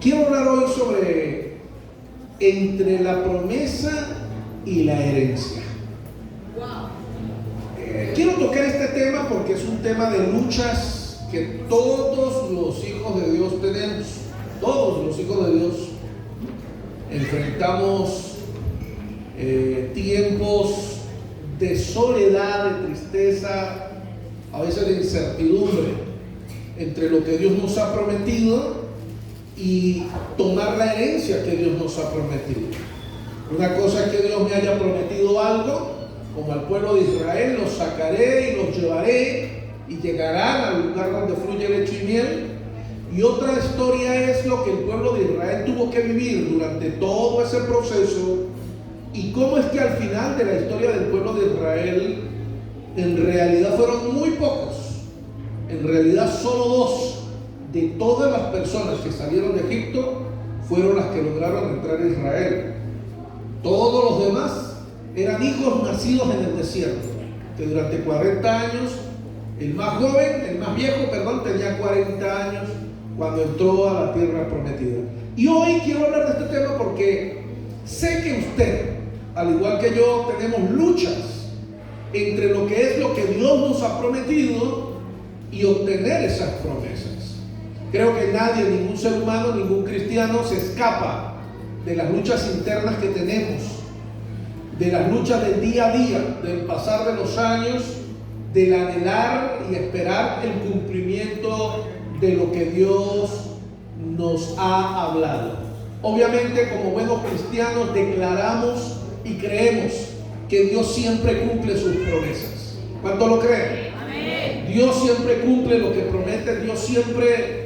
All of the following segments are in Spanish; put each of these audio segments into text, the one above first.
Quiero hablar hoy sobre entre la promesa y la herencia. Quiero tocar este tema porque es un tema de luchas que todos los hijos de Dios tenemos. Todos los hijos de Dios enfrentamos tiempos de soledad, de tristeza, a veces de incertidumbre entre lo que Dios nos ha prometido y tomar la herencia que Dios nos ha prometido. Una cosa es que Dios me haya prometido algo, como al pueblo de Israel: los sacaré y los llevaré y llegarán al lugar donde fluye leche y miel. Y otra historia es lo que el pueblo de Israel tuvo que vivir durante todo ese proceso, y cómo es que al final de la historia del pueblo de Israel en realidad fueron muy pocos, en realidad solo 2 de todas las personas que salieron de Egipto fueron las que lograron entrar a Israel. Todos los demás eran hijos nacidos en el desierto, que durante 40 años, el más viejo, tenía 40 años cuando entró a la tierra prometida. Y hoy quiero hablar de este tema porque sé que usted, al igual que yo, tenemos luchas entre lo que es lo que Dios nos ha prometido y obtener esas promesas. Creo que nadie, ningún ser humano, ningún cristiano se escapa de las luchas internas que tenemos, de las luchas del día a día, del pasar de los años, del anhelar y esperar el cumplimiento de lo que Dios nos ha hablado. Obviamente, como buenos cristianos, declaramos y creemos que Dios siempre cumple sus promesas. ¿Cuánto lo creen? Amén. Dios siempre cumple lo que promete. Dios siempre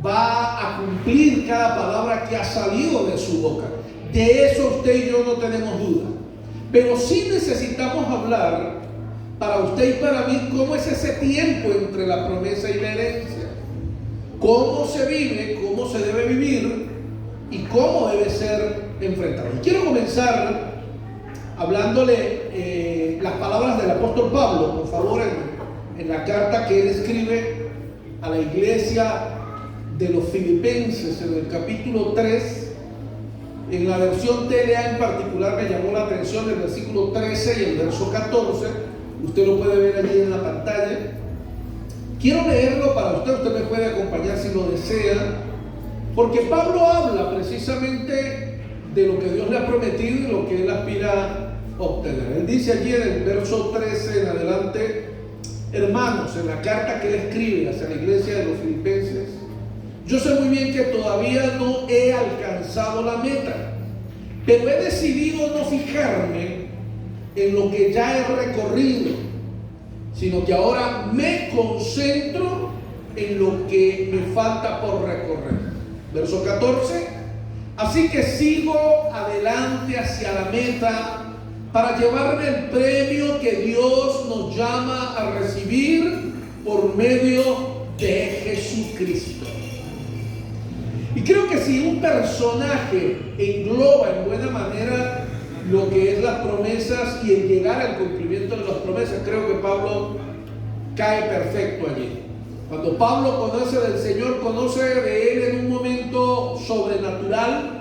va a cumplir cada palabra que ha salido de su boca. De eso usted y yo no tenemos duda. Pero sí necesitamos hablar, para usted y para mí, cómo es ese tiempo entre la promesa y la herencia. Cómo se vive, cómo se debe vivir y cómo debe ser enfrentado. Y quiero comenzar hablándole las palabras del apóstol Pablo, por favor, en la carta que él escribe a la iglesia de los Filipenses, en el capítulo 3, en la versión TLA en particular me llamó la atención el versículo 13 y el verso 14, usted lo puede ver allí en la pantalla. Quiero leerlo para usted me puede acompañar si lo desea, porque Pablo habla precisamente de lo que Dios le ha prometido y lo que él aspira a obtener. Él dice allí en el verso 13 en adelante: hermanos, en la carta que él escribe hacia la iglesia de los Filipenses, yo sé muy bien que todavía no he alcanzado la meta, pero he decidido no fijarme en lo que ya he recorrido, sino que ahora me concentro en lo que me falta por recorrer. Verso 14: así que sigo adelante hacia la meta para llevarme el premio que Dios nos llama a recibir por medio de Jesucristo. Y creo que si un personaje engloba en buena manera lo que es las promesas y el llegar al cumplimiento de las promesas, creo que Pablo cae perfecto allí. Cuando Pablo conoce del Señor, conoce de Él en un momento sobrenatural.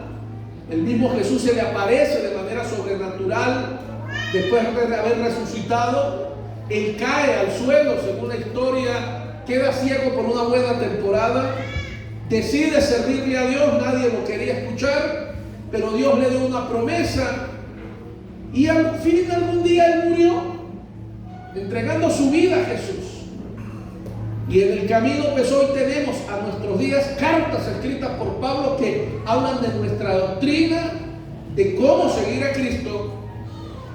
El mismo Jesús se le aparece de manera sobrenatural después de haber resucitado. Él cae al suelo, según la historia, queda ciego por una buena temporada. Decide servirle a Dios, nadie lo quería escuchar, pero Dios le dio una promesa y al fin algún día él murió entregando su vida a Jesús. Y en el camino pues hoy tenemos a nuestros días cartas escritas por Pablo que hablan de nuestra doctrina, de cómo seguir a Cristo.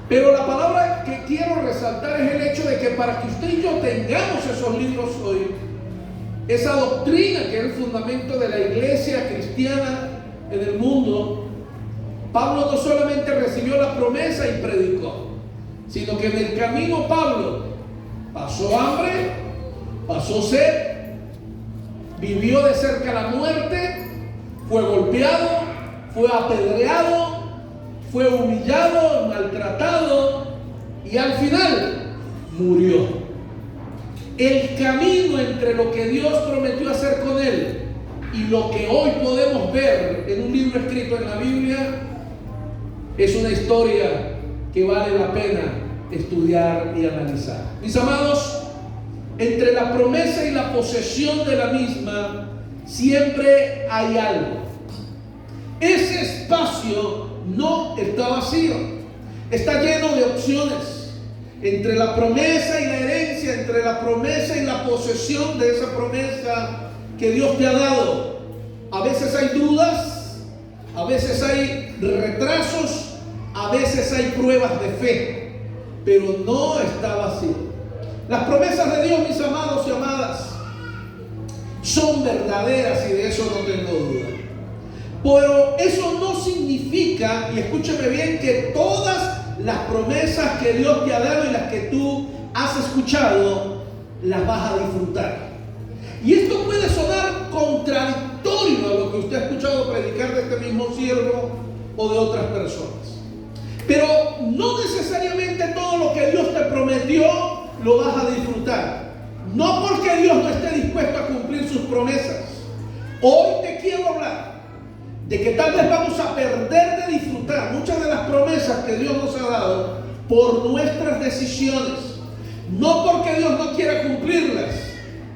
Pero la palabra que quiero resaltar es el hecho de que para que usted y yo tengamos esos libros hoy, esa doctrina que es el fundamento de la iglesia cristiana en el mundo, Pablo no solamente recibió la promesa y predicó, sino que en el camino Pablo pasó hambre, pasó sed, vivió de cerca la muerte, fue golpeado, fue apedreado, fue humillado, maltratado y al final murió. El camino entre lo que Dios prometió hacer con él y Y lo que hoy podemos ver en un libro escrito en la Biblia es una historia que vale la pena estudiar y analizar. Mis amados, entre la promesa y la posesión de la misma siempre hay algo. Ese espacio no está vacío, está lleno de opciones. Entre la promesa y la herencia, entre la promesa y la posesión de esa promesa que Dios te ha dado, a veces hay dudas, a veces hay retrasos, a veces hay pruebas de fe, pero no está vacío. Las promesas de Dios, mis amados y amadas, son verdaderas y de eso no tengo duda. Pero eso no significa, y escúcheme bien, que todas las promesas que Dios te ha dado y las que tú has escuchado, las vas a disfrutar. Y esto puede sonar contradictorio a lo que usted ha escuchado predicar de este mismo siervo o de otras personas. Pero no necesariamente todo lo que Dios te prometió lo vas a disfrutar. No porque Dios no esté dispuesto a cumplir sus promesas. Hoy te quiero hablar de que tal vez vamos a perder de disfrutar muchas de las promesas que Dios nos ha dado por nuestras decisiones. No porque Dios no quiera cumplirlas,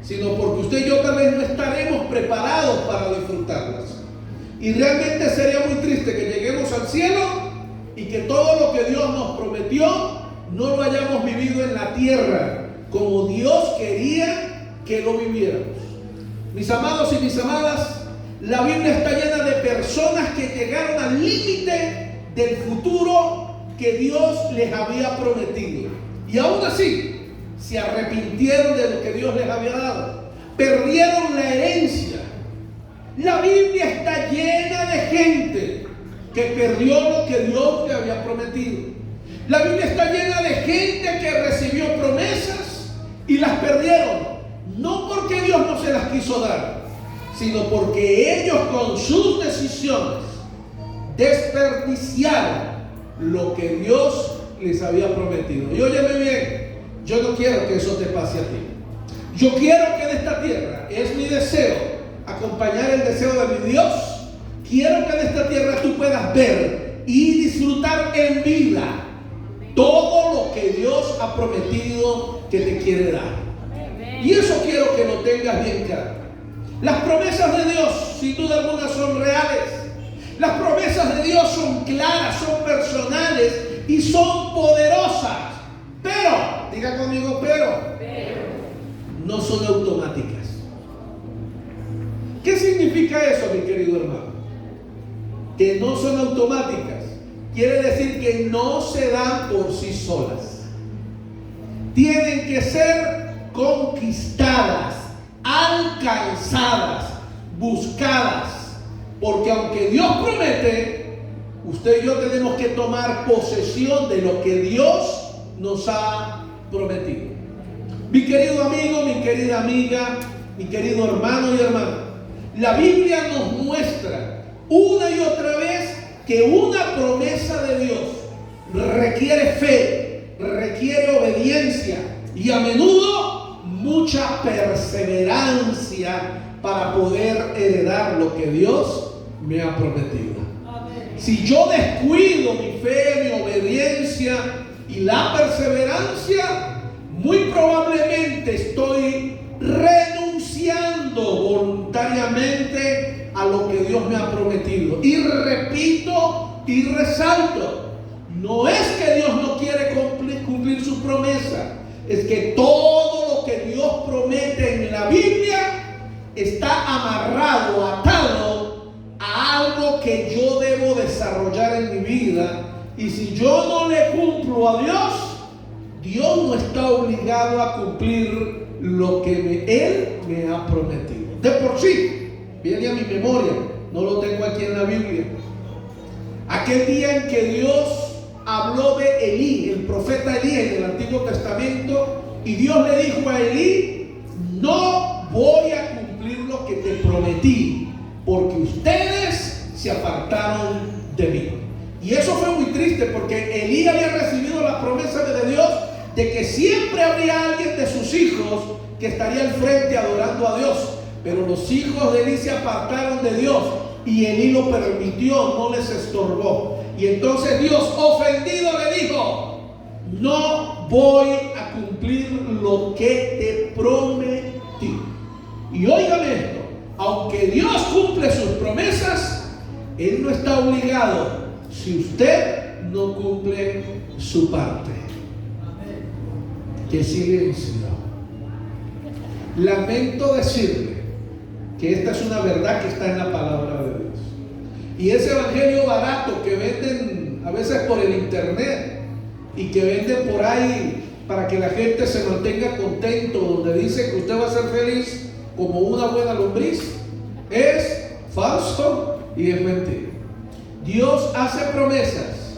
sino porque usted y yo tal vez no estaremos preparados para disfrutarlas. Y realmente sería muy triste que lleguemos al cielo y que todo lo que Dios nos prometió no lo hayamos vivido en la tierra como Dios quería que lo viviéramos. Mis amados y mis amadas, la Biblia está llena de personas que llegaron al límite del futuro que Dios les había prometido. Y aún así, se arrepintieron de lo que Dios les había dado. Perdieron la herencia. La Biblia está llena de gente que perdió lo que Dios le había prometido. La Biblia está llena de gente que recibió promesas y las perdieron. No porque Dios no se las quiso dar, sino porque ellos con sus decisiones desperdiciaron lo que Dios les había prometido. Y óyeme bien, yo no quiero que eso te pase a ti. Yo quiero que en esta tierra, es mi deseo, acompañar el deseo de mi Dios. Quiero que en esta tierra tú puedas ver y disfrutar en vida todo lo que Dios ha prometido que te quiere dar. Y eso quiero que lo tengas bien claro. Las promesas de Dios, sin duda alguna, son reales. Las promesas de Dios son claras, son personales y son poderosas. Pero, diga conmigo, pero no son automáticas. ¿Qué significa eso, mi querido hermano? Que no son automáticas. Quiere decir que no se dan por sí solas. Tienen que ser conquistadas, alcanzadas, buscadas. Porque aunque Dios promete, usted y yo tenemos que tomar posesión de lo que Dios nos ha prometido. Mi querido amigo, mi querida amiga, mi querido hermano y hermana, la Biblia nos muestra una y otra vez que una promesa de Dios requiere fe, requiere obediencia y a menudo mucha perseverancia para poder heredar lo que Dios me ha prometido. Si yo descuido mi fe, mi obediencia y la perseverancia, muy probablemente estoy renunciando voluntariamente a lo que Dios me ha prometido. Y repito y resalto, no es que Dios no quiere cumplir su promesa, es que todo lo que Dios promete en la Biblia está amarrado, atado a algo que yo debo desarrollar en mi vida. Y si yo no le cumplo a Dios, Dios no está obligado a cumplir lo que Él me ha prometido. De por sí, viene a mi memoria, no lo tengo aquí en la Biblia, aquel día en que Dios habló de Elí, el profeta Elí en el Antiguo Testamento, y Dios le dijo a Elí: no voy a cumplir lo que te prometí, porque ustedes se apartaron de mí. Y eso fue muy triste, porque Elí había recibido la promesa de Dios de que siempre habría alguien de sus hijos que estaría al frente adorando a Dios. Pero los hijos de Eli se apartaron de Dios y Elí lo permitió, no les estorbó. Y entonces Dios, ofendido, le dijo: no voy a cumplir lo que te prometí. Y óigame esto: aunque Dios cumple sus promesas, Él no está obligado si usted no cumple su parte. ¡Qué silencio! Lamento decirle que esta es una verdad que está en la palabra de Dios. Y ese evangelio barato que venden a veces por el internet y que venden por ahí para que la gente se mantenga contento, donde dice que usted va a ser feliz como una buena lombriz, es falso y es mentira. Dios hace promesas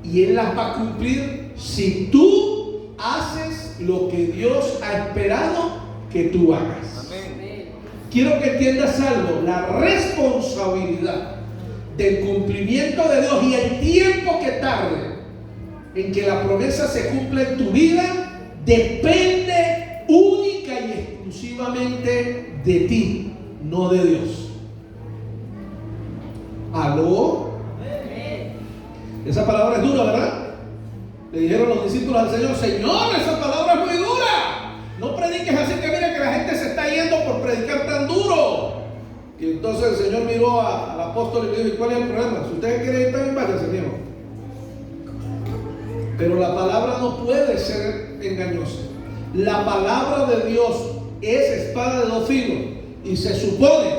y Él las va a cumplir si tú haces lo que Dios ha esperado que tú hagas. Amén. Quiero que entiendas algo: la responsabilidad del cumplimiento de Dios y el tiempo que tarde en que la promesa se cumpla en tu vida depende única y exclusivamente de ti, no de Dios. ¿Aló? Esa palabra es dura, ¿verdad? Le dijeron los discípulos al Señor: Señor, esa palabra es muy dura. No prediques así, que mira que la gente se está yendo por predicar tan duro. Y entonces el Señor miró al apóstol y le dijo: ¿y cuál es el problema? Si ustedes quieren ir también, váyanse, Señor. Pero la palabra no puede ser engañosa. La palabra de Dios es espada de dos filos. Y se supone,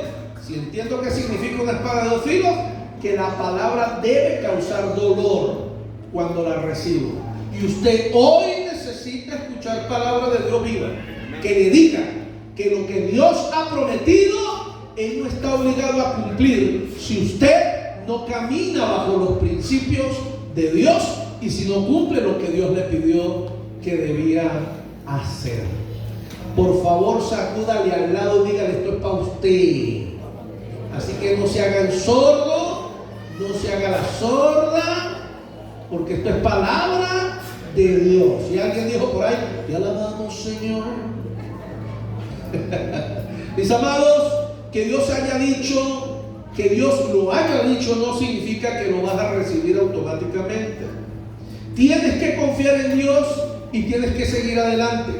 si entiendo qué significa una espada de dos filos, que la palabra debe causar dolor cuando la recibo. Y usted hoy necesita escuchar palabra de Dios viva, que le diga que lo que Dios ha prometido, Él no está obligado a cumplir si usted no camina bajo los principios de Dios y si no cumple lo que Dios le pidió que debía hacer. Por favor, sacúdale al lado y dígale: esto es para usted. Así que no se haga el sordo, no se haga la sorda, porque esto es palabra de Dios. Y alguien dijo por ahí: te alabamos, Señor. Mis amados, que Dios haya dicho, que Dios lo haya dicho, no significa que lo vas a recibir automáticamente. Tienes que confiar en Dios y tienes que seguir adelante,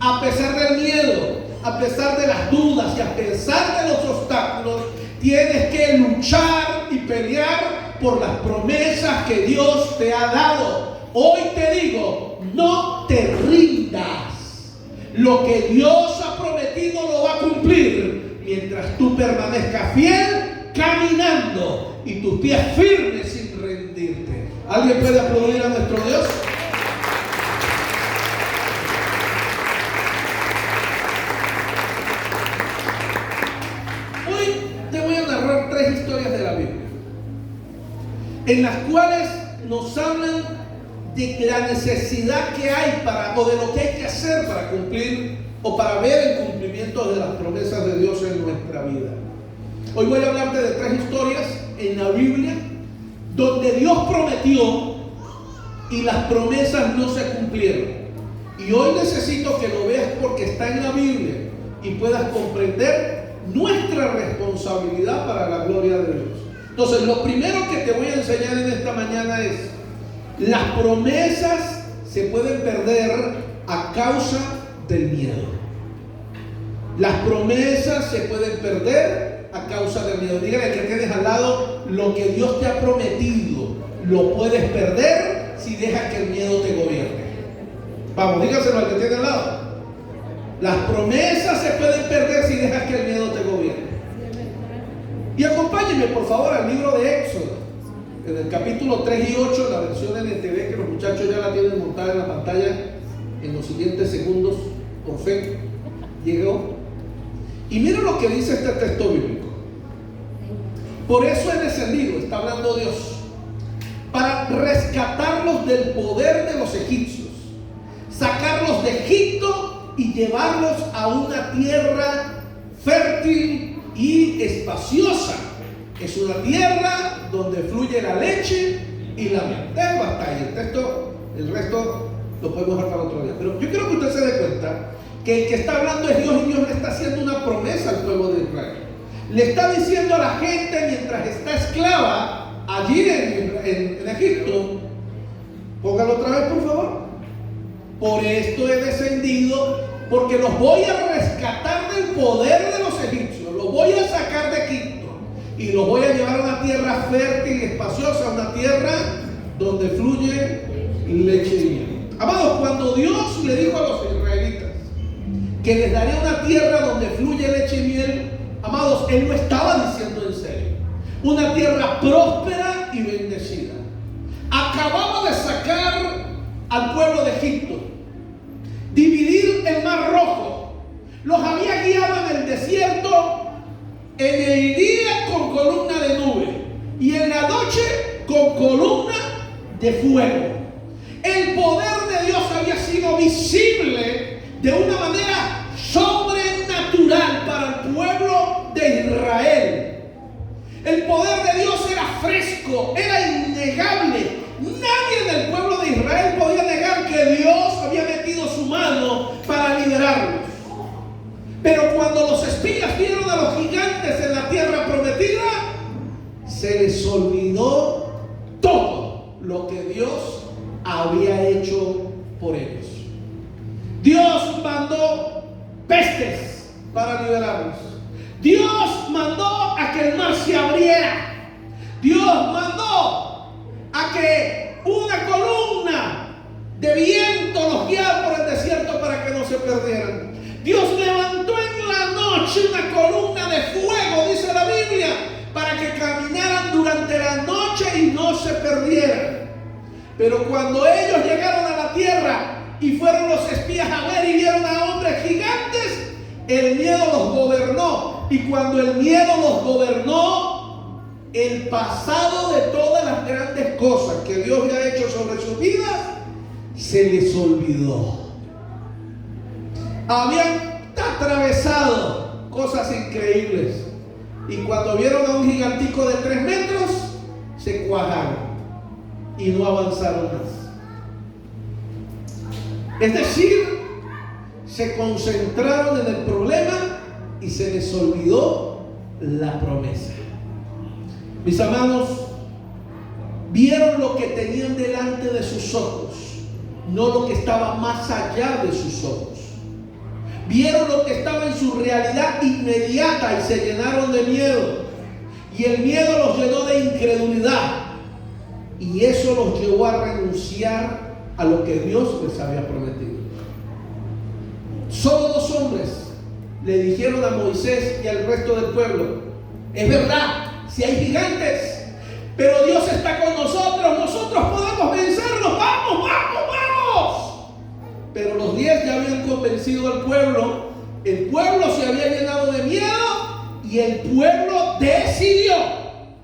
a pesar del miedo, a pesar de las dudas y a pesar de los obstáculos. Tienes que luchar y pelear por las promesas que Dios te ha dado. Hoy te digo: no te rindas. Lo que Dios ha prometido lo va a cumplir mientras tú permanezcas fiel, caminando y tus pies firmes sin rendirte. ¿Alguien puede aplaudir a nuestro Dios? Hoy te voy a narrar 3 historias de la Biblia, en las cuales nos hablan de la necesidad que hay o de lo que hay que hacer para cumplir o para ver el cumplimiento de las promesas de Dios en nuestra vida. Hoy voy a hablarte de 3 historias en la Biblia donde Dios prometió y las promesas no se cumplieron. Y hoy necesito que lo veas porque está en la Biblia y puedas comprender nuestra responsabilidad para la gloria de Dios. Entonces, lo primero que te voy a enseñar en esta mañana es: las promesas se pueden perder a causa del miedo. Las promesas se pueden perder a causa del miedo. Dígale que tienes al lado: lo que Dios te ha prometido lo puedes perder si dejas que el miedo te gobierne. Vamos, dígaselo al que tiene al lado. Las promesas se pueden perder si dejas que el miedo te gobierne. Y acompáñenme por favor al libro de Éxodo, en el capítulo 3 y 8, la versión NTV, que los muchachos ya la tienen montada en la pantalla en los siguientes segundos. Por fe llegó. Y mira lo que dice este texto bíblico: por eso he descendido, está hablando Dios, para rescatarlos del poder de los egipcios, sacarlos de Egipto y llevarlos a una tierra fértil y espaciosa. Es una tierra donde fluye la leche y la miel. Basta ahí el texto, el resto lo podemos dejar para otro día. Pero yo quiero que usted se dé cuenta que el que está hablando es Dios, y Dios le está haciendo una promesa al pueblo de Israel. Le está diciendo a la gente mientras está esclava allí en Egipto, póngalo otra vez por favor, por esto he descendido, porque los voy a rescatar del poder de los egipcios, los voy a sacar de Egipto y los voy a llevar a una tierra fértil y espaciosa, una tierra donde fluye leche y miel. Amados, cuando Dios le dijo a los israelitas que les daría una tierra donde fluye leche y miel, amados, Él no estaba diciendo en serio. Una tierra próspera y bendecida. Acababa de sacar al pueblo de Egipto, dividir el mar Rojo, los había guiado en el desierto, en el día con columna de nube y en la noche con columna de fuego. El poder de Dios había sido visible de una manera sobrenatural para el pueblo de Israel. El poder de Dios era fresco, era innegable. Nadie del pueblo de Israel podía negar que Dios había metido su mano para liberarlos. Pero cuando los espías vieron a los gigantes en la tierra prometida, se les olvidó todo lo que Dios había hecho por ellos. Dios mandó pestes para liberarlos. Dios mandó a que el mar se abriera. Dios mandó a que una columna de viento los guiara por el desierto para que no se perdieran. Dios levantó en la noche una columna de fuego, dice la Biblia, para que caminaran durante la noche y no se perdieran. Pero cuando ellos llegaron a la tierra y fueron los espías a ver y vieron a hombres gigantes, el miedo los gobernó. Y cuando el miedo los gobernó, el pasado de todas las grandes cosas que Dios había hecho sobre sus vidas se les olvidó. Habían atravesado cosas increíbles y cuando vieron a un gigantico de 3 metros se cuajaron y no avanzaron más. Es decir, se concentraron en el problema y se les olvidó la promesa. Mis amados, vieron lo que tenían delante de sus ojos, no lo que estaba más allá de sus ojos. Vieron lo que estaba en su realidad inmediata y se llenaron de miedo. Y el miedo los llenó de incredulidad. Y eso los llevó a renunciar a lo que Dios les había prometido. Solo 2 hombres le dijeron a Moisés y al resto del pueblo: es verdad, si hay gigantes, pero Dios está con nosotros, nosotros podemos vencerlos, vamos, vamos, vamos. Pero los 10 ya habían convencido al pueblo, el pueblo se había llenado de miedo y el pueblo decidió,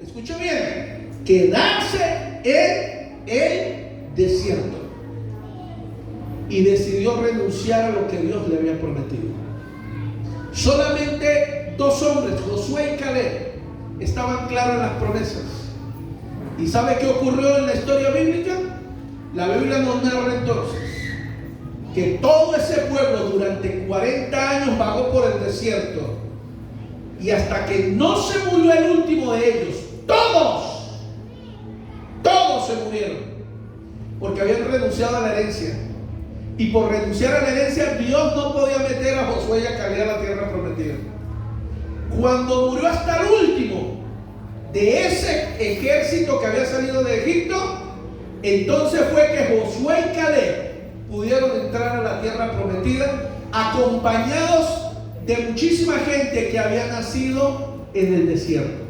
escuche bien, quedarse en el desierto. Y decidió renunciar a lo que Dios le había prometido. Solamente 2 hombres, Josué y Caleb, estaban claros en las promesas. ¿Y sabe qué ocurrió en la historia bíblica? La Biblia nos narra entonces que todo ese pueblo durante 40 años vagó por el desierto, y hasta que no se murió el último de ellos, todos se murieron, porque habían renunciado a la herencia. Y por renunciar a la herencia, Dios no podía meter a Josué y a Caleb a la tierra prometida. Cuando murió hasta el último de ese ejército que había salido de Egipto, entonces fue que Josué y Caleb pudieron entrar a la tierra prometida, acompañados de muchísima gente que había nacido en el desierto.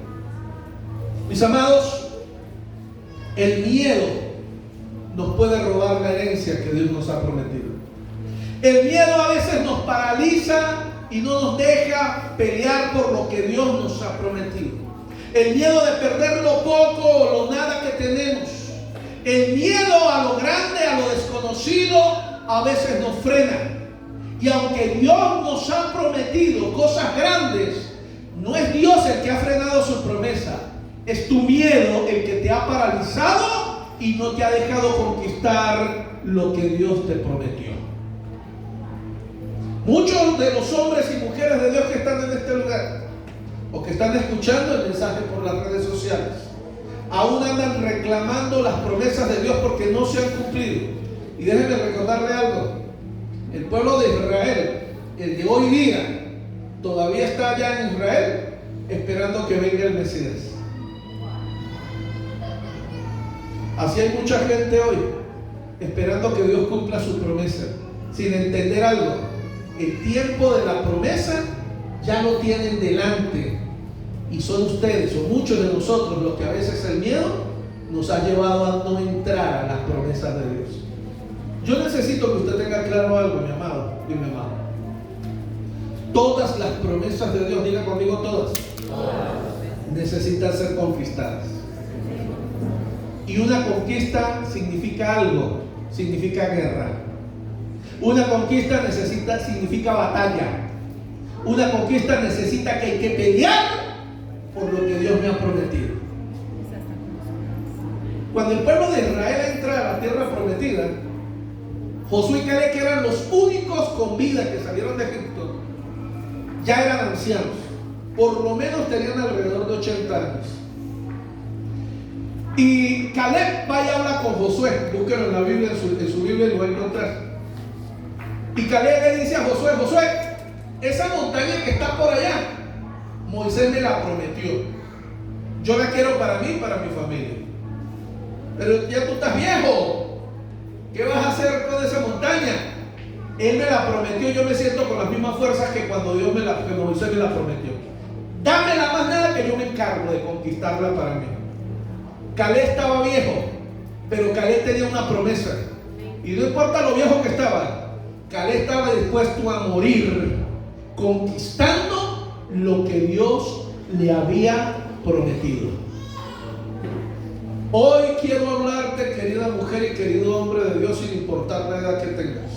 Mis amados, el miedo nos puede robar la herencia que Dios nos ha prometido. El miedo a veces nos paraliza y no nos deja pelear por lo que Dios nos ha prometido. El miedo de perder lo poco o lo nada que tenemos. El miedo a lo grande, a lo desconocido, a veces nos frena. Y aunque Dios nos ha prometido cosas grandes, no es Dios el que ha frenado su promesa. Es tu miedo el que te ha paralizado y no te ha dejado conquistar lo que Dios te prometió. Muchos de los hombres y mujeres de Dios que están en este lugar o que están escuchando el mensaje por las redes sociales aún andan reclamando las promesas de Dios porque no se han cumplido. Y déjenme recordarle algo: el pueblo de Israel, el de hoy día, todavía está allá en Israel esperando que venga el Mesías. Así hay mucha gente hoy esperando que Dios cumpla su promesa, sin entender algo: el tiempo de la promesa ya lo tienen delante, y son ustedes o muchos de nosotros los que a veces el miedo nos ha llevado a no entrar a las promesas de Dios. Yo necesito que usted tenga claro algo, mi amado y mi amada. Todas las promesas de Dios, diga conmigo todas, necesitan ser conquistadas. Y una conquista significa algo, significa guerra. Una conquista significa batalla. Una conquista necesita que hay que pelear por lo que Dios me ha prometido. Cuando el pueblo de Israel entra a la tierra prometida, Josué y Caleb, que eran los únicos con vida que salieron de Egipto, ya eran ancianos. Por lo menos tenían alrededor de 80 años. Y Caleb va y habla con Josué. Búsquenlo en la Biblia, en su Biblia, y lo va a encontrar. Y Caleb le dice a Josué: Josué, esa montaña que está por allá, Moisés me la prometió. Yo la quiero para mí y para mi familia. Pero ya tú estás viejo. ¿Qué vas a hacer con esa montaña? Él me la prometió. Yo me siento con las mismas fuerzas que cuando que Moisés me la prometió. Dámela más nada que yo me encargo de conquistarla para mí. Caleb estaba viejo, pero Caleb tenía una promesa. Y no importa lo viejo que estaba, Caleb estaba dispuesto a morir conquistando lo que Dios le había prometido. Hoy quiero hablarte, querida mujer y querido hombre de Dios, sin importar la edad que tengas.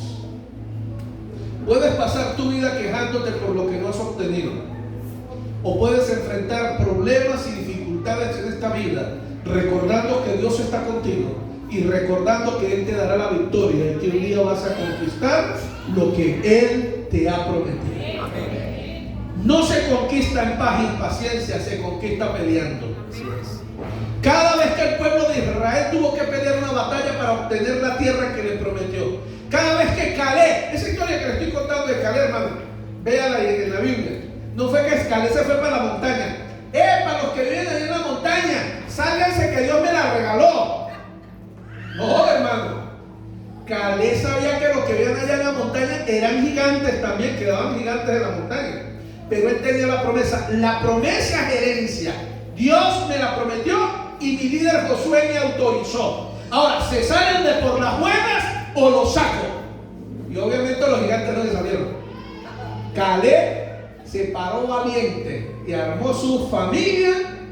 Puedes pasar tu vida quejándote por lo que no has obtenido, o puedes enfrentar problemas y dificultades en esta vida recordando que Dios está contigo y recordando que Él te dará la victoria y que un día vas a conquistar lo que Él te ha prometido. No se conquista en paz y en paciencia, se conquista peleando. Cada vez que el pueblo de Israel tuvo que pelear una batalla para obtener la tierra que le prometió, cada vez que Caleb, esa historia que le estoy contando de Caleb, hermano, véala en la Biblia. No fue que Caleb se fue para la montaña. Para los que viven ahí en la montaña, sálganse que Dios me la regaló. No, hermano. Caleb sabía que los que vivían allá en la montaña eran gigantes también, quedaban gigantes en la montaña. Pero él tenía la promesa. La promesa es herencia. Dios me la prometió y mi líder Josué me autorizó. Ahora, ¿se salen de por las buenas o los saco? Y obviamente los gigantes no se salieron. Caleb se paró valiente y armó su familia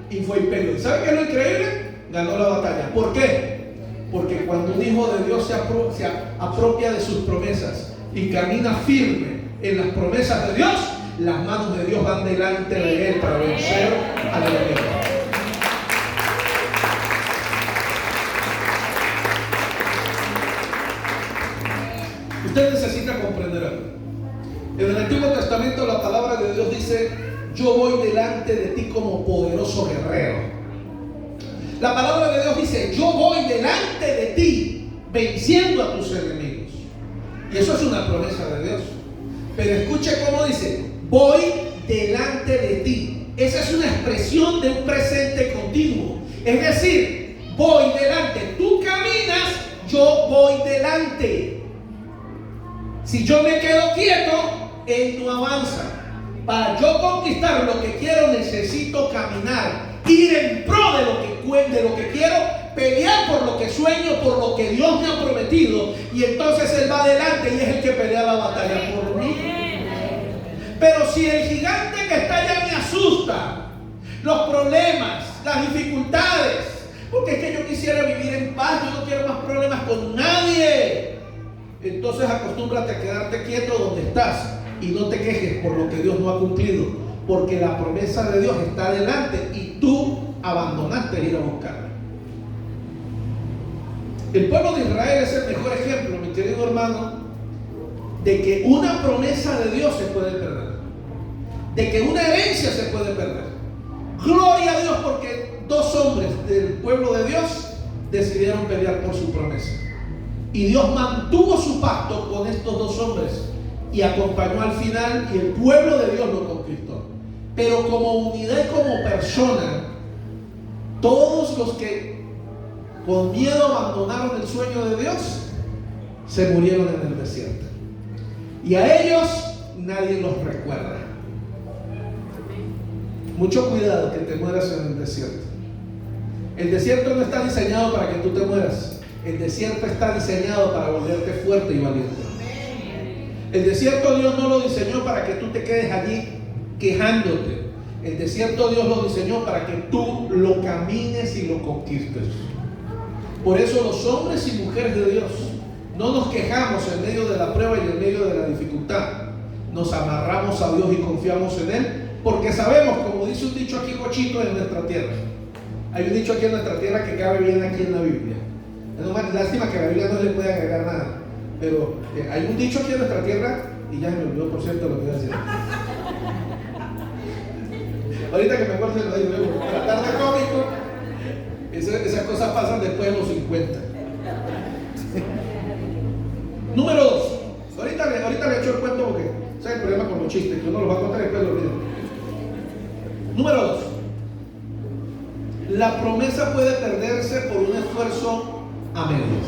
y fue y peleó. ¿Y sabe qué es lo increíble? Ganó la batalla. ¿Por qué? Porque cuando un hijo de Dios se apropia de sus promesas y camina firme en las promesas de Dios, las manos de Dios van delante de él para vencer al enemigo. Usted necesita comprender algo. En el Antiguo Testamento la palabra de Dios dice: yo voy delante de ti como poderoso guerrero. La palabra de Dios dice: yo voy delante de ti venciendo a tus enemigos. Y eso es una promesa de Dios. Pero escuche cómo dice: voy delante de ti. Esa es una expresión de un presente continuo. Es decir, voy delante. Tú caminas, yo voy delante. Si yo me quedo quieto, Él no avanza. Para yo conquistar lo que quiero, necesito caminar, ir en pro de lo que quiero, pelear por lo que sueño, por lo que Dios me ha prometido. Y entonces Él va adelante y es el que pelea la batalla por mí. Pero si el gigante que está allá me asusta, los problemas, las dificultades, porque es que yo quisiera vivir en paz, yo no quiero más problemas con nadie. Entonces acostúmbrate a quedarte quieto donde estás y no te quejes por lo que Dios no ha cumplido, porque la promesa de Dios está delante y tú abandonaste ir a buscarla. El pueblo de Israel es el mejor ejemplo, mi querido hermano, de que una promesa de Dios se puede perder, de que una herencia se puede perder. Gloria a Dios, porque dos hombres del pueblo de Dios decidieron pelear por su promesa. Y Dios mantuvo su pacto con estos dos hombres y acompañó al final, y el pueblo de Dios lo conquistó. Pero como unidad y como persona, todos los que con miedo abandonaron el sueño de Dios se murieron en el desierto. Y a ellos nadie los recuerda. Mucho cuidado que te mueras en el desierto. El desierto no está diseñado para que tú te mueras. El desierto está diseñado para volverte fuerte y valiente. El desierto Dios no lo diseñó para que tú te quedes allí quejándote. El desierto Dios lo diseñó para que tú lo camines y lo conquistes. Por eso los hombres y mujeres de Dios no nos quejamos en medio de la prueba y en medio de la dificultad. Nos amarramos a Dios y confiamos en Él, porque sabemos, como dice un dicho aquí cochito en nuestra tierra. Hay un dicho aquí en nuestra tierra que cabe bien aquí en la Biblia. Es nomás lástima que a la Biblia no le puede agregar nada. Pero hay un dicho aquí en nuestra tierra, y ya me olvidó por cierto lo que iba a decir. Ahorita que me acuerdo lo digo, tratar de cómico, esas cosas pasan después de los 50. Número 2. Ahorita le echo el cuento porque ese es el problema con los chistes, que uno los va a contar y después lo olvido. Número 2. La promesa puede perderse por un esfuerzo a medias.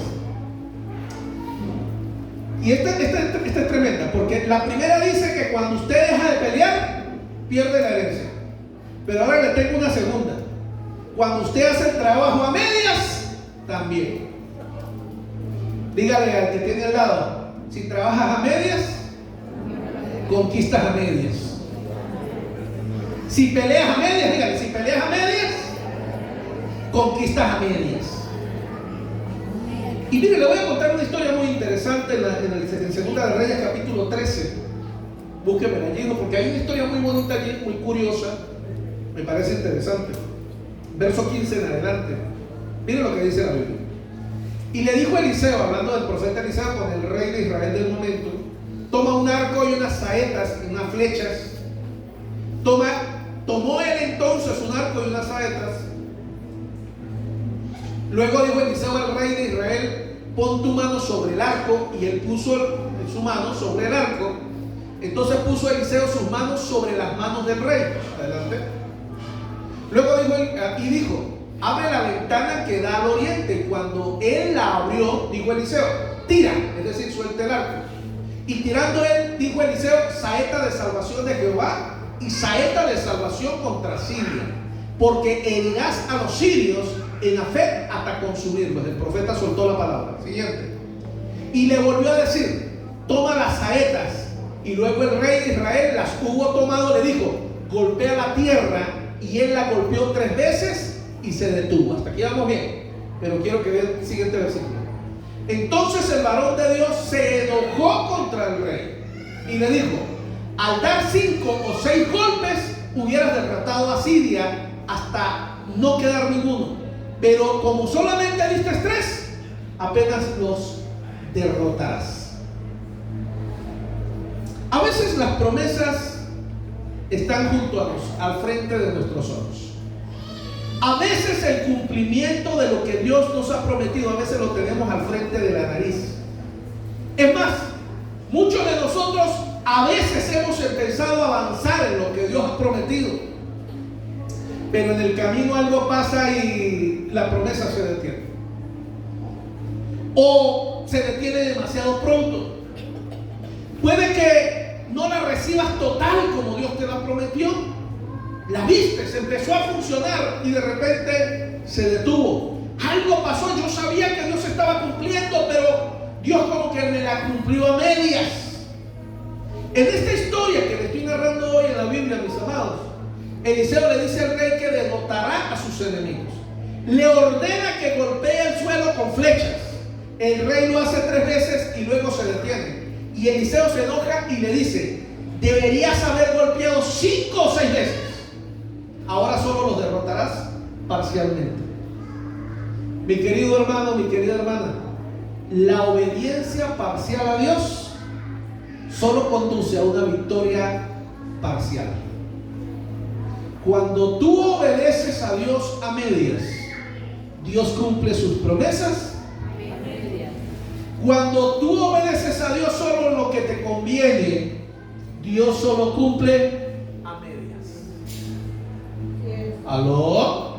Y esta es tremenda, porque la primera dice que cuando usted deja de pelear, pierde la herencia. Pero ahora le tengo una segunda. Cuando usted hace el trabajo a medias, también. Dígale al que tiene al lado, si trabajas a medias, conquistas a medias. Si peleas a medias, dígale, si peleas a medias, conquistas a medias. Y mire, le voy a contar una historia muy interesante en Segunda de Reyes, capítulo 13. Búsqueme allí, porque hay una historia muy bonita allí, muy curiosa. Me parece interesante. Verso 15 en adelante. Miren lo que dice la Biblia. Y le dijo Eliseo, hablando del profeta Eliseo con el rey de Israel del momento: toma un arco y unas saetas, unas flechas. Tomó él entonces un arco y unas saetas. Luego dijo Eliseo al rey de Israel: pon tu mano sobre el arco. Y él puso su mano sobre el arco. Entonces puso Eliseo sus manos sobre las manos del rey. Adelante. Luego dijo, abre la ventana que da al oriente. Cuando él la abrió, dijo Eliseo, tira, es decir, suelta el arco. Y tirando él, dijo Eliseo, saeta de salvación de Jehová y saeta de salvación contra Siria, porque herirás a los sirios en Afec hasta consumirlos. El profeta soltó la palabra. Siguiente. Y le volvió a decir, toma las saetas. Y luego el rey de Israel las hubo tomado, le dijo, golpea la tierra. Y él la golpeó 3 veces y se detuvo. Hasta aquí vamos bien, pero quiero que vean el siguiente versículo. Entonces el varón de Dios se enojó contra el rey y le dijo, al dar 5 o 6 golpes hubieras derrotado a Siria hasta no quedar ninguno, pero como solamente diste 3, apenas los derrotarás. A veces las promesas están junto a nosotros, al frente de nuestros ojos. A veces el cumplimiento de lo que Dios nos ha prometido, a veces lo tenemos al frente de la nariz. Es más, muchos de nosotros a veces hemos empezado a avanzar en lo que Dios ha prometido, pero en el camino algo pasa y la promesa se detiene, o se detiene demasiado pronto. Puede que no la recibas total como Dios te la prometió. La viste, se empezó a funcionar y de repente se detuvo. Algo pasó, yo sabía que Dios estaba cumpliendo, pero Dios como que me la cumplió a medias. En esta historia que le estoy narrando hoy en la Biblia, mis amados, Eliseo le dice al rey que derrotará a sus enemigos. Le ordena que golpee el suelo con flechas. El rey lo hace 3 veces y luego se detiene. Y Eliseo se enoja y le dice, deberías haber golpeado 5 o 6 veces. Ahora solo los derrotarás parcialmente. Mi querido hermano, mi querida hermana, la obediencia parcial a Dios solo conduce a una victoria parcial. Cuando tú obedeces a Dios a medias, Dios cumple sus promesas. Cuando tú obedeces a Dios solo en lo que te conviene, Dios solo cumple a medias. ¿Aló?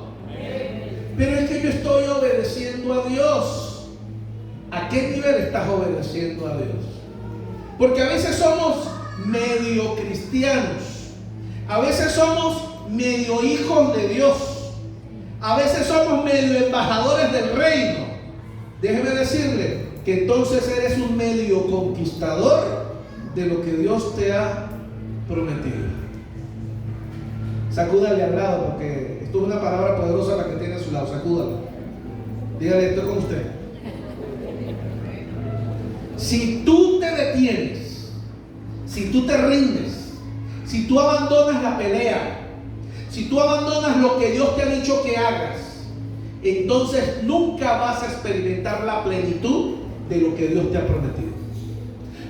Pero es que yo estoy obedeciendo a Dios. ¿A qué nivel estás obedeciendo a Dios? Porque a veces somos medio cristianos, a veces somos medio hijos de Dios, a veces somos medio embajadores del reino. Déjeme decirle que entonces eres un medio conquistador de lo que Dios te ha prometido. Sacúdale al lado, porque esto es una palabra poderosa la que tiene a su lado. Sacúdalo. Dígale, estoy con usted. Si tú te detienes, si tú te rindes, si tú abandonas la pelea, si tú abandonas lo que Dios te ha dicho que hagas, entonces nunca vas a experimentar la plenitud de lo que Dios te ha prometido.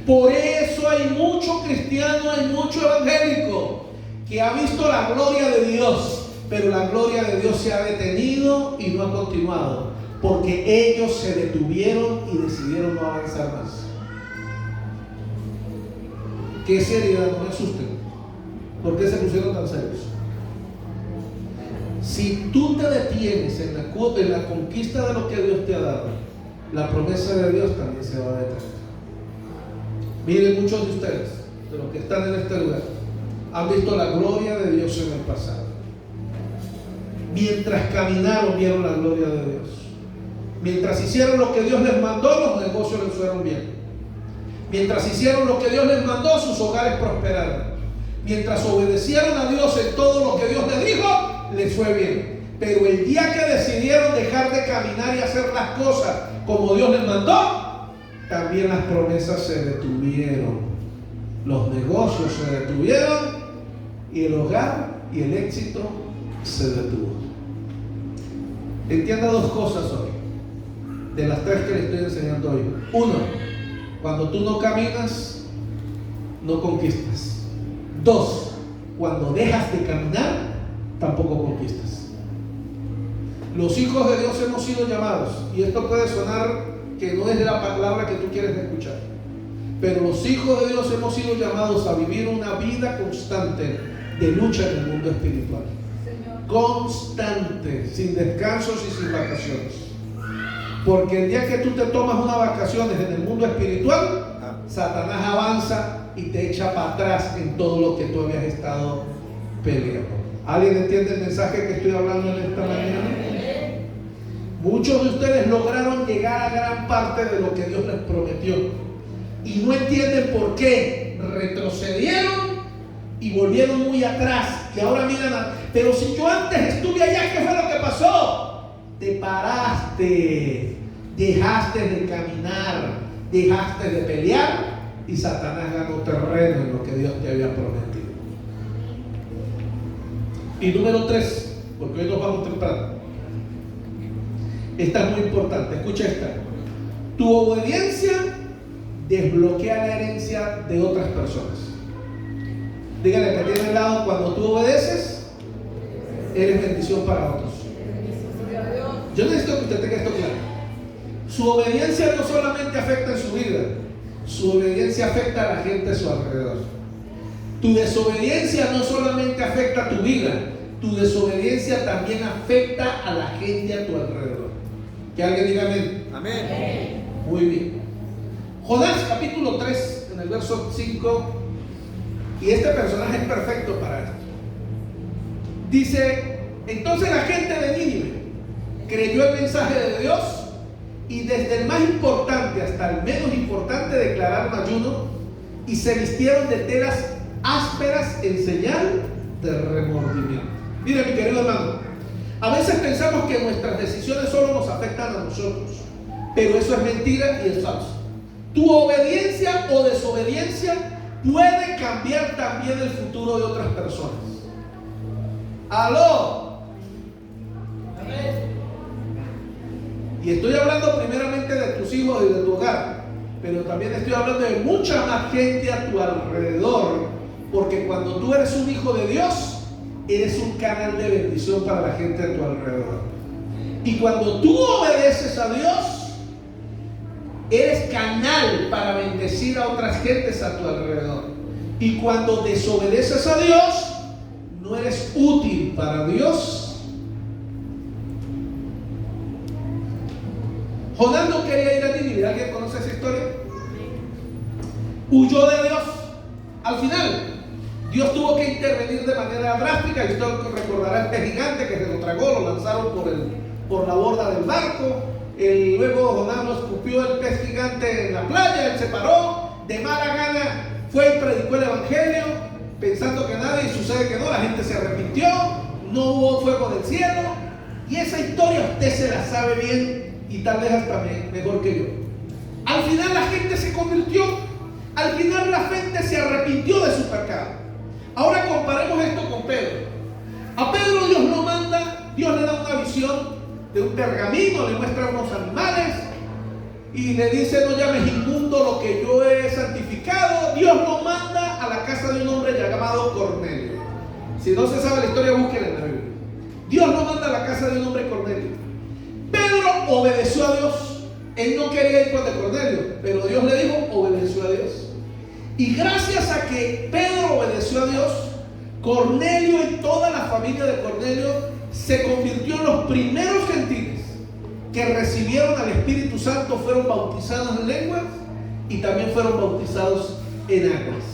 Por eso hay mucho cristiano, hay mucho evangélico que ha visto la gloria de Dios, pero la gloria de Dios se ha detenido y no ha continuado, porque ellos se detuvieron y decidieron no avanzar más. ¿Qué seriedad? No me asusten. ¿Por qué se pusieron tan serios? Si tú te detienes en la conquista de lo que Dios te ha dado, la promesa de Dios también se va a detener. Miren, muchos de ustedes, de los que están en este lugar, han visto la gloria de Dios en el pasado. Mientras caminaron, vieron la gloria de Dios. Mientras hicieron lo que Dios les mandó, los negocios les fueron bien. Mientras hicieron lo que Dios les mandó, sus hogares prosperaron. Mientras obedecieron a Dios en todo lo que Dios les dijo, les fue bien. Pero el día que decidieron dejar de caminar y hacer las cosas como Dios les mandó, también las promesas se detuvieron, los negocios se detuvieron y el hogar y el éxito se detuvo. Entienda dos cosas hoy, de las tres que le estoy enseñando hoy. Uno, cuando tú no caminas, no conquistas. Dos, cuando dejas de caminar, tampoco conquistas. Los hijos de Dios hemos sido llamados, y esto puede sonar que no es la palabra que tú quieres escuchar, pero los hijos de Dios hemos sido llamados a vivir una vida constante de lucha en el mundo espiritual. Constante, sin descansos y sin vacaciones. Porque el día que tú te tomas unas vacaciones en el mundo espiritual, Satanás avanza y te echa para atrás en todo lo que tú habías estado peleando. ¿Alguien entiende el mensaje que estoy hablando en esta mañana? Muchos de ustedes lograron llegar a gran parte de lo que Dios les prometió y no entienden por qué retrocedieron y volvieron muy atrás, y ahora miran pero si yo antes estuve allá, ¿qué fue lo que pasó? Te paraste, dejaste de caminar, dejaste de pelear, y Satanás ganó terreno en lo que Dios te había prometido. Y número 3, porque hoy nos vamos temprano. Esta es muy importante, escucha esta. Tu obediencia desbloquea la herencia de otras personas. Dígale que tiene al lado, cuando tú obedeces, eres bendición para otros. Yo necesito que usted tenga esto claro. Su obediencia no solamente afecta en su vida, su obediencia afecta a la gente a su alrededor. Tu desobediencia no solamente afecta a tu vida, tu desobediencia también afecta a la gente a tu alrededor. Que alguien diga amén. Amén. Muy bien. Jonás capítulo 3, en el verso 5, y este personaje es perfecto para esto. Dice: entonces la gente de Nínive creyó el mensaje de Dios, y desde el más importante hasta el menos importante declararon ayuno y se vistieron de telas ásperas en señal de remordimiento. Mira, mi querido hermano, a veces pensamos que nuestras decisiones solo nos afectan a nosotros, pero eso es mentira y es falso. Tu obediencia o desobediencia puede cambiar también el futuro de otras personas. ¡Aló! Y estoy hablando primeramente de tus hijos y de tu hogar, pero también estoy hablando de mucha más gente a tu alrededor, porque cuando tú eres un hijo de Dios, eres un canal de bendición para la gente a tu alrededor. Y cuando tú obedeces a Dios, eres canal para bendecir a otras gentes a tu alrededor. Y cuando desobedeces a Dios, no eres útil para Dios. Jonás no quería ir a Nínive. ¿Alguien conoce esa historia? Huyó de Dios. Al final, Dios tuvo que intervenir de manera drástica. Y usted recordará este gigante que se lo tragó, lo lanzaron por la borda del barco. Luego Jonás lo escupió el pez gigante en la playa. Él se paró, de mala gana fue y predicó el evangelio, pensando que nada, y sucede que no. La gente se arrepintió, no hubo fuego del cielo. Y esa historia usted se la sabe bien, y tal vez hasta mejor que yo. Al final la gente se convirtió. Al final la gente se arrepintió de su pecado. Ahora comparemos esto con Pedro. A Pedro Dios lo manda, Dios le da una visión de un pergamino, le muestra unos animales y le dice: no llames inmundo lo que yo he santificado. Dios lo manda a la casa de un hombre llamado Cornelio. Si no se sabe la historia, búsquenla en la Biblia. Dios lo manda a la casa de un hombre Cornelio. Pedro obedeció a Dios. Él no quería ir con de Cornelio, pero Dios le dijo: obedeció a Dios. Y gracias a que Pedro obedeció a Dios, Cornelio y toda la familia de Cornelio se convirtió en los primeros gentiles que recibieron al Espíritu Santo, fueron bautizados en lenguas y también fueron bautizados en aguas.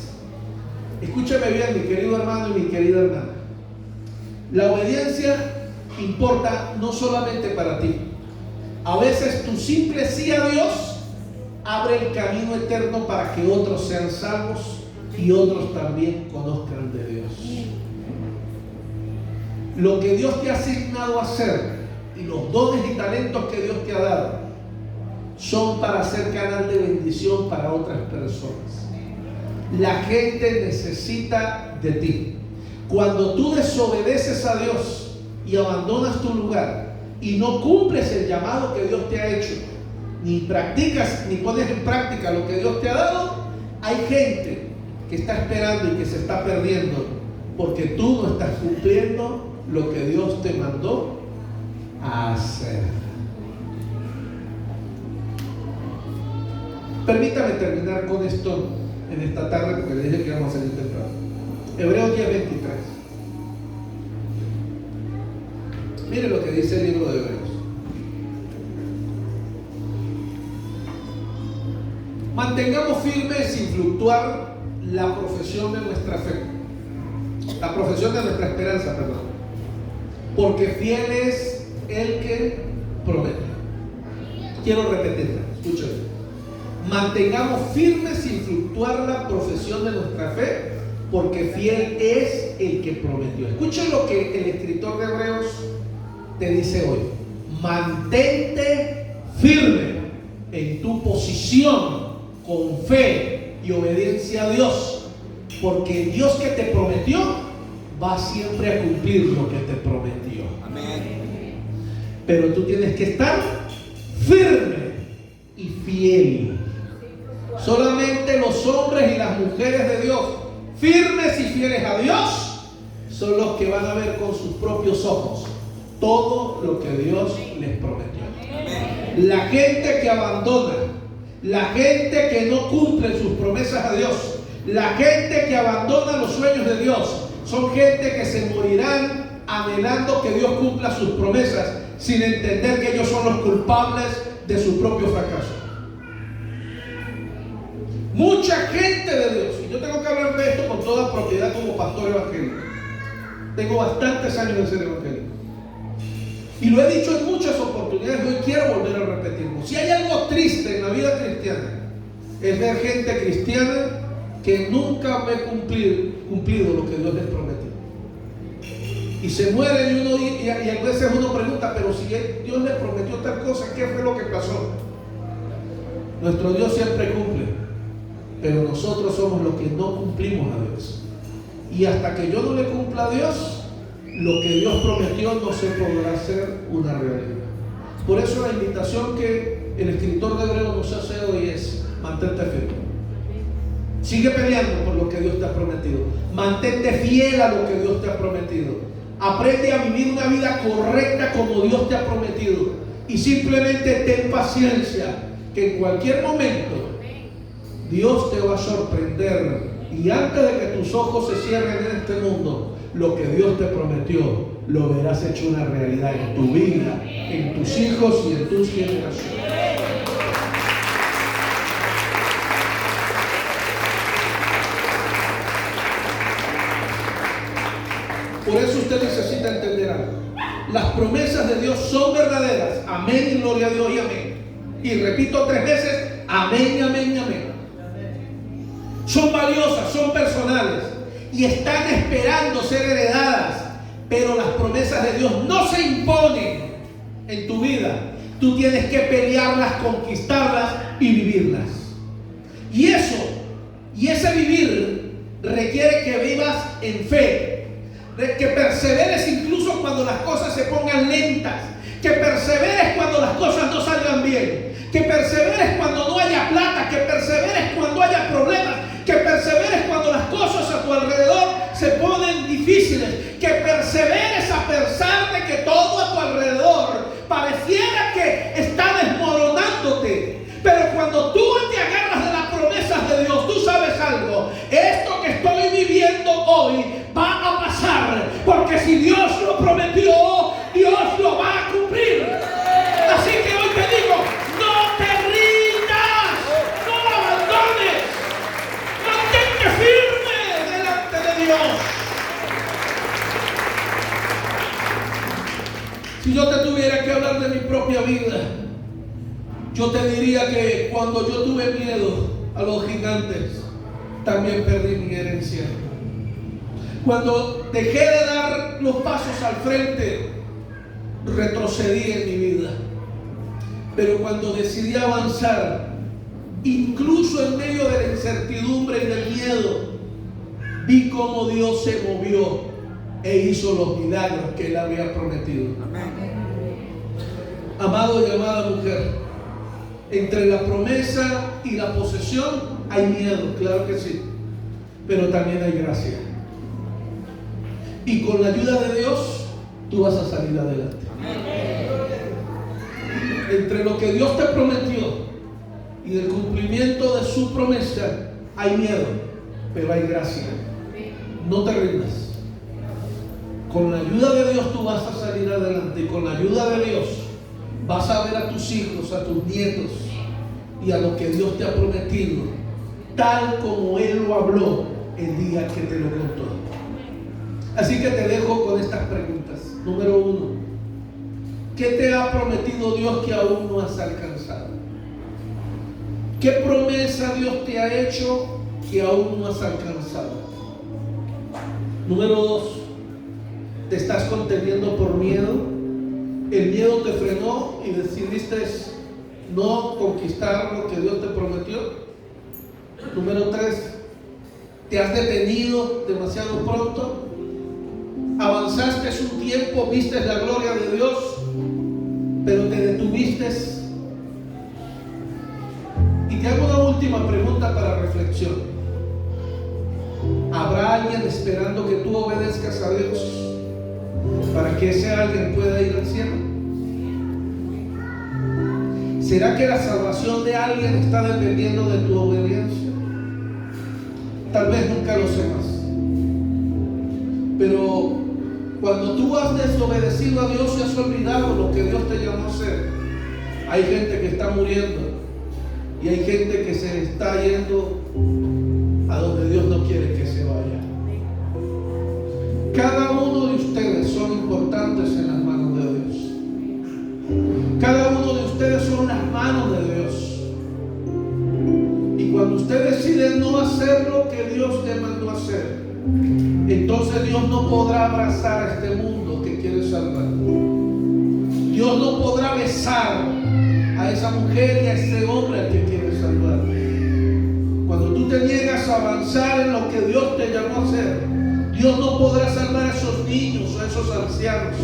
Escúcheme bien, mi querido hermano y mi querida hermana. La obediencia importa no solamente para ti. A veces tu simple sí a Dios abre el camino eterno para que otros sean salvos y otros también conozcan de Dios. Lo que Dios te ha asignado a hacer y los dones y talentos que Dios te ha dado son para ser canal de bendición para otras personas. La gente necesita de ti. Cuando tú desobedeces a Dios y abandonas tu lugar y no cumples el llamado que Dios te ha hecho, ni practicas ni pones en práctica lo que Dios te ha dado, hay gente que está esperando y que se está perdiendo porque tú no estás cumpliendo lo que Dios te mandó a hacer. Permítame terminar con esto en esta tarde, porque le dije que íbamos a salir temprano. Hebreos 10:23. Mire lo que dice el libro de Hebreos. Mantengamos firme sin fluctuar la profesión de nuestra fe, la profesión de nuestra esperanza, perdón. Porque fiel es el que promete. Quiero repetirla, escúchame. Mantengamos firme sin fluctuar la profesión de nuestra fe, porque fiel es el que prometió. Escuchen lo que el escritor de Hebreos te dice hoy. Mantente firme en tu posición con fe y obediencia a Dios, porque el Dios que te prometió va siempre a cumplir lo que te prometió. Amén. Pero tú tienes que estar firme y fiel. Solamente los hombres y las mujeres de Dios, firmes y fieles a Dios, son los que van a ver con sus propios ojos todo lo que Dios les prometió. Amén. La gente que abandona, la gente que no cumple sus promesas a Dios, la gente que abandona los sueños de Dios, son gente que se morirán anhelando que Dios cumpla sus promesas, sin entender que ellos son los culpables de su propio fracaso. Mucha gente de Dios, y yo tengo que hablar de esto con toda propiedad como pastor evangélico. Tengo bastantes años de ser evangélico. Y lo he dicho en muchas oportunidades, y hoy quiero volver a repetirlo. Si hay algo triste en la vida cristiana, es ver gente cristiana que nunca ve cumplido lo que Dios les prometió. Y se mueren y a veces uno pregunta, pero si Dios les prometió tal cosa, ¿qué fue lo que pasó? Nuestro Dios siempre cumple, pero nosotros somos los que no cumplimos a Dios. Y hasta que yo no le cumpla a Dios, lo que Dios prometió no se podrá hacer una realidad. Por eso la invitación que el escritor de Hebreos nos hace hoy es: Mantente firme. Sigue peleando por lo que Dios te ha prometido. Mantente fiel a lo que Dios te ha prometido. Aprende a vivir una vida correcta como Dios te ha prometido. Y simplemente ten paciencia, que en cualquier momento Dios te va a sorprender. Y antes de que tus ojos se cierren en este mundo, lo que Dios te prometió lo verás hecho una realidad en tu vida, en tus hijos y en tus generaciones. Por eso usted necesita entender algo. Las promesas de Dios son verdaderas. Amén y gloria a Dios y amén. Y repito 3 veces, amén, amén y amén. Son valiosas, son personales y están esperando ser heredadas. Pero las promesas de Dios no se imponen en tu vida. Tú tienes que pelearlas, conquistarlas y vivirlas. Y ese vivir requiere que vivas en fe. Que perseveres incluso cuando las cosas se pongan lentas, que perseveres cuando las cosas no salgan bien, que perseveres cuando no haya plata, que perseveres cuando haya problemas, que perseveres cuando las cosas a tu alrededor se ponen difíciles, que perseveres a pesar de que todo a tu alrededor pareciera que está desmoronándote. Pero cuando tú te agarras de las promesas de Dios, tú sabes algo: esto que estoy viviendo hoy va a pasar, porque si Dios lo prometió, Dios lo va a cumplir. Así que hoy te digo, no te rindas, no lo abandones, mantente firme delante de Dios. Si yo te tuviera que hablar de mi propia vida, yo te diría que cuando yo tuve miedo a los gigantes, también perdí mi herencia. Cuando dejé de dar los pasos al frente, retrocedí en mi vida. Pero cuando decidí avanzar, incluso en medio de la incertidumbre y del miedo, vi cómo Dios se movió e hizo los milagros que Él había prometido. Amén. Amado y amada mujer, entre la promesa y la posesión hay miedo, claro que sí, pero también hay gracia. Y con la ayuda de Dios, tú vas a salir adelante. Entre lo que Dios te prometió y el cumplimiento de su promesa, hay miedo, pero hay gracia. No te rindas. Con la ayuda de Dios tú vas a salir adelante. Y con la ayuda de Dios vas a ver a tus hijos, a tus nietos y a lo que Dios te ha prometido, tal como Él lo habló el día que te lo contó. Así que te dejo con estas preguntas. Número 1, ¿qué te ha prometido Dios que aún no has alcanzado? ¿Qué promesa Dios te ha hecho que aún no has alcanzado? Número 2, ¿te estás conteniendo por miedo? ¿El miedo te frenó y decidiste no conquistar lo que Dios te prometió? Número 3, ¿te has detenido demasiado pronto? Avanzaste un tiempo, viste la gloria de Dios, pero te detuviste. Y te hago una última pregunta para reflexión. ¿Habrá alguien esperando que tú obedezcas a Dios para que ese alguien pueda ir al cielo? ¿Será que la salvación de alguien está dependiendo de tu obediencia? Tal vez nunca lo sepas, pero cuando tú has desobedecido a Dios y has olvidado lo que Dios te llamó a hacer, hay gente que está muriendo y hay gente que se está yendo a donde Dios no quiere que se vaya. Cada uno de ustedes son importantes en las manos de Dios. Cada uno de ustedes son las manos de Dios. Y cuando usted decide no hacer lo que Dios te mandó a hacer, entonces Dios no podrá abrazar a este mundo que quiere salvar. Dios no podrá besar a esa mujer y a ese hombre al que quiere salvar. Cuando tú te niegas a avanzar en lo que Dios te llamó a hacer, Dios no podrá salvar a esos niños, a esos ancianos,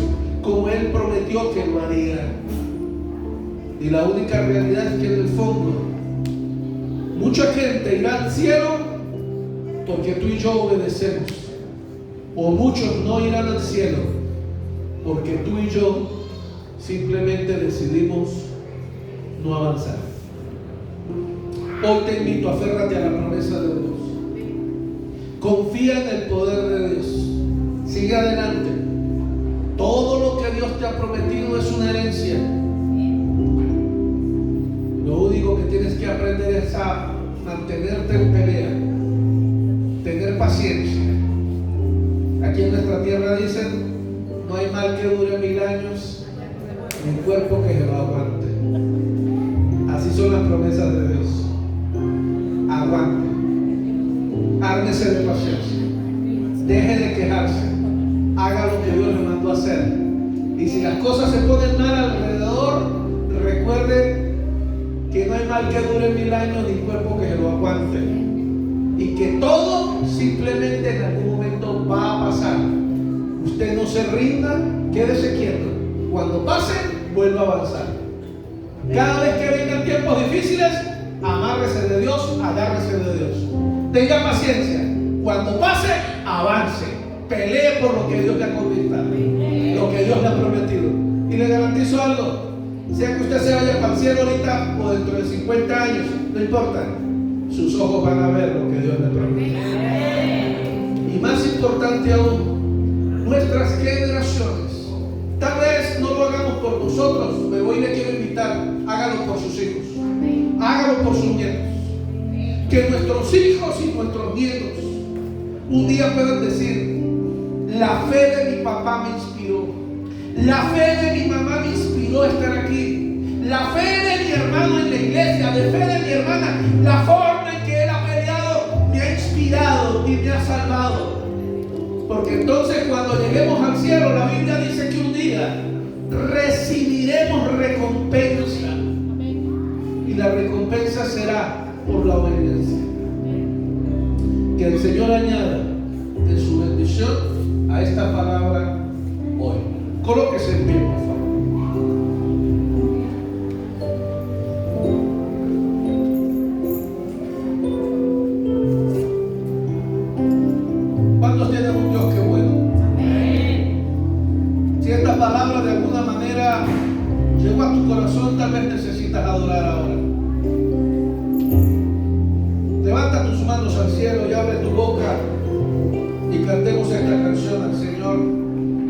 como Él prometió que lo haría. Y la única realidad es que en el fondo Mucha gente irá al cielo porque tú y yo obedecemos. O muchos no irán al cielo porque tú y yo simplemente decidimos no avanzar. Hoy te invito, aférrate a la promesa de Dios. Confía en el poder de Dios. Sigue adelante. Todo lo que Dios te ha prometido es una herencia. Lo único que tienes que aprender es a mantenerte en pelea, tener paciencia. Aquí en nuestra tierra dicen: no hay mal que dure 1000 años, ni cuerpo que se lo aguante. Así son las promesas de Dios. Aguante, ármese de paciencia, deje de quejarse, haga lo que Dios le mandó a hacer. Y si las cosas se ponen mal alrededor, recuerde que no hay mal que dure 1000 años ni cuerpo que se lo aguante, y que todo simplemente en algún momento va a pasar. Usted no se rinda, quédese quieto. Cuando pase, vuelva a avanzar. Cada vez que vengan tiempos difíciles, amárrese de Dios, agárrese de Dios. Tenga paciencia. Cuando pase, avance. Pelee por lo que Dios le ha conquistado, lo que Dios le ha prometido. Y le garantizo algo: sea que usted se vaya para el cielo ahorita o dentro de 50 años, no importa, sus ojos van a ver lo que Dios le prometió. Y más importante aún, nuestras generaciones. Tal vez no lo hagamos por nosotros, pero hoy le quiero invitar: hágalo por sus hijos, hágalo por sus nietos. Que nuestros hijos y nuestros nietos un día puedan decir: la fe de mi papá me inspiró, la fe de mi mamá me inspiró a estar aquí, la fe de mi hermano en la iglesia, la fe de mi hermana, la forma en que él ha peleado me ha inspirado y me ha salvado. Porque entonces cuando lleguemos al cielo, la Biblia dice que un día recibiremos recompensa, y la recompensa será por la obediencia. Que el Señor añada de su bendición a esta palabra hoy. Colóquese en pie, por favor. ¿Cuántos tienen un Dios que bueno? Si esta palabra de alguna manera llegó a tu corazón, tal vez necesitas adorar ahora. Levanta tus manos al cielo y abre tu boca y cantemos esta canción al Señor.